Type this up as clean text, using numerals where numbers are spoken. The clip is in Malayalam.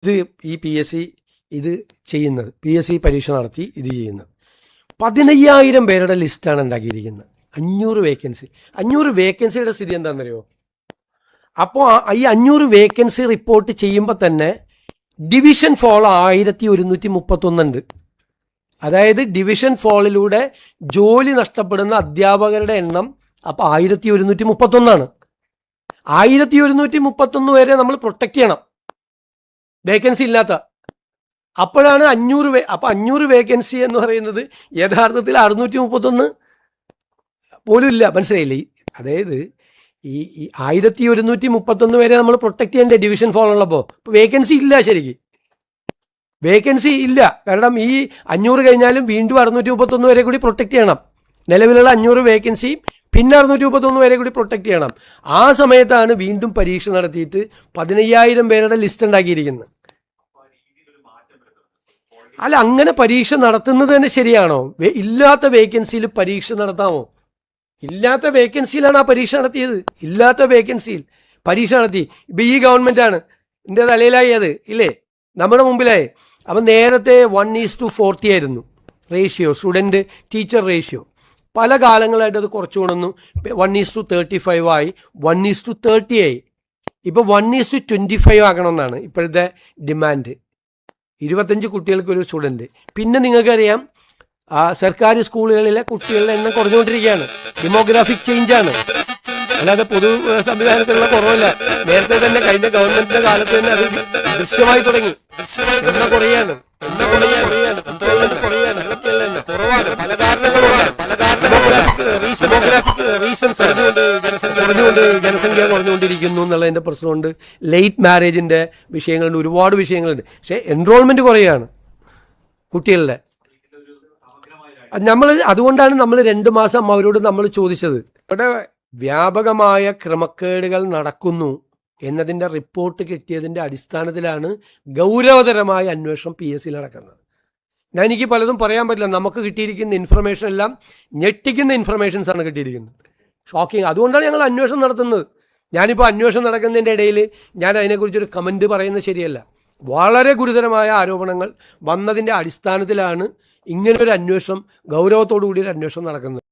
ഇത് ഈ പി എസ് സി ഇത് ചെയ്യുന്നത്, പി എസ് സി പരീക്ഷ നടത്തി ഇത് ചെയ്യുന്നത് 15,000 പേരുടെ ലിസ്റ്റാണ് ഉണ്ടാക്കിയിരിക്കുന്നത്. 500 വേക്കൻസി. 500 വേക്കൻസിയുടെ സ്ഥിതി എന്താണെന്നറിയോ? അപ്പോൾ ഈ 500 വേക്കൻസി റിപ്പോർട്ട് ചെയ്യുമ്പോൾ തന്നെ ഡിവിഷൻ ഫോൾ 1131 ഉണ്ട്. അതായത് ഡിവിഷൻ ഫോളിലൂടെ ജോലി നഷ്ടപ്പെടുന്ന അധ്യാപകരുടെ എണ്ണം അപ്പോൾ 1131. 1131 വരെ നമ്മൾ പ്രൊട്ടക്റ്റ് ചെയ്യണം, വേക്കൻസി ഇല്ലാത്ത. അപ്പോഴാണ് 500 അപ്പോൾ 500 വേക്കൻസി എന്ന് പറയുന്നത് യഥാർത്ഥത്തിൽ 631 പോലും ഇല്ല. മനസ്സിലായില്ലേ? അതായത് ഈ 1131 വരെ നമ്മൾ പ്രൊട്ടക്റ്റ് ചെയ്യേണ്ട ഡിവിഷൻ ഫോൾ ഉള്ളപ്പോൾ വേക്കൻസി ഇല്ല. ശരിക്കും വേക്കൻസി ഇല്ല. കാരണം ഈ 500 കഴിഞ്ഞാലും വീണ്ടും 631 വരെ കൂടി പ്രൊട്ടക്റ്റ് ചെയ്യണം. നിലവിലുള്ള 500 വേക്കൻസിയും പിന്നെ 631 വരെ കൂടി പ്രൊട്ടക്റ്റ് ചെയ്യണം. ആ സമയത്താണ് വീണ്ടും പരീക്ഷ നടത്തിയിട്ട് 15,000 പേരുടെ ലിസ്റ്റ് ഉണ്ടാക്കിയിരിക്കുന്നത്. അല്ല, അങ്ങനെ പരീക്ഷ നടത്തുന്നത് തന്നെ ശരിയാണോ? ഇല്ലാത്ത വേക്കൻസിയിൽ പരീക്ഷ നടത്താമോ? ഇല്ലാത്ത വേക്കൻസിയിലാണ് ആ പരീക്ഷ നടത്തിയത്. ഇല്ലാത്ത വേക്കൻസിയിൽ പരീക്ഷ നടത്തി. ഇപ്പം ഈ ഗവൺമെൻറ്റാണ് എൻ്റെ തലയിലായി അത് ഇല്ലേ, നമ്മുടെ മുമ്പിലായി. അപ്പം നേരത്തെ 1:40 ആയിരുന്നു റേഷ്യോ, സ്റ്റുഡൻറ്റ് ടീച്ചർ റേഷ്യോ. പല കാലങ്ങളായിട്ട് അത് കുറച്ചു കൊണ്ടുവന്നു. 1:35 ആയി, 1:30 ആയി. ഇപ്പോൾ 1:25 ആക്കണമെന്നാണ് ഇപ്പോഴത്തെ ഡിമാൻഡ്. 25 കുട്ടികൾക്കൊരു സ്റ്റുഡൻറ്റ്. പിന്നെ നിങ്ങൾക്കറിയാം, സർക്കാർ സ്കൂളുകളിലെ കുട്ടികളുടെ എണ്ണം കുറഞ്ഞുകൊണ്ടിരിക്കുകയാണ്. ഡെമോഗ്രാഫിക് ചേഞ്ചാണ്, അല്ലാതെ പൊതു സംവിധാനത്തിലുള്ള കുറവല്ല. നേരത്തെ തന്നെ കഴിഞ്ഞ ഗവൺമെന്റിന്റെ കാലത്ത് തന്നെ അത് ദൃശ്യമായി തുടങ്ങി. എണ്ണം കുറയാണ്. പല കാരണങ്ങളുമാണ്. റീസൺസ് ജനസംഖ്യ കുറഞ്ഞുകൊണ്ടിരിക്കുന്നു എന്നുള്ളതിന്റെ പ്രശ്നമുണ്ട്. ലേറ്റ് മാരേജിന്റെ വിഷയങ്ങളുണ്ട്, ഒരുപാട് വിഷയങ്ങളുണ്ട്. പക്ഷേ എൻറോൾമെന്റ് കുറയാണ് കുട്ടികളുടെ. അതുകൊണ്ടാണ് നമ്മൾ 2 മാസം അവരോട് നമ്മൾ ചോദിച്ചത്. ഇവിടെ വ്യാപകമായ ക്രമക്കേടുകൾ നടക്കുന്നു എന്നതിൻ്റെ റിപ്പോർട്ട് കിട്ടിയതിൻ്റെ അടിസ്ഥാനത്തിലാണ് ഗൗരവതരമായ അന്വേഷണം പി എസ് സിയിൽ നടക്കുന്നത്. എനിക്ക് പലതും പറയാൻ പറ്റില്ല. നമുക്ക് കിട്ടിയിരിക്കുന്ന ഇൻഫർമേഷൻ എല്ലാം ഞെട്ടിക്കുന്ന ഇൻഫർമേഷൻസാണ് കിട്ടിയിരിക്കുന്നത്. ഷോക്കിങ്. അതുകൊണ്ടാണ് ഞങ്ങൾ അന്വേഷണം നടത്തുന്നത്. ഞാനിപ്പോൾ അന്വേഷണം നടക്കുന്നതിൻ്റെ ഇടയിൽ ഞാൻ അതിനെക്കുറിച്ചൊരു കമൻറ്റ് പറയുന്നത് ശരിയല്ല. വളരെ ഗുരുതരമായ ആരോപണങ്ങൾ വന്നതിൻ്റെ അടിസ്ഥാനത്തിലാണ് ഇങ്ങനൊരു അന്വേഷണം, ഗൗരവത്തോടു കൂടിയൊരു അന്വേഷണം നടക്കുന്നത്.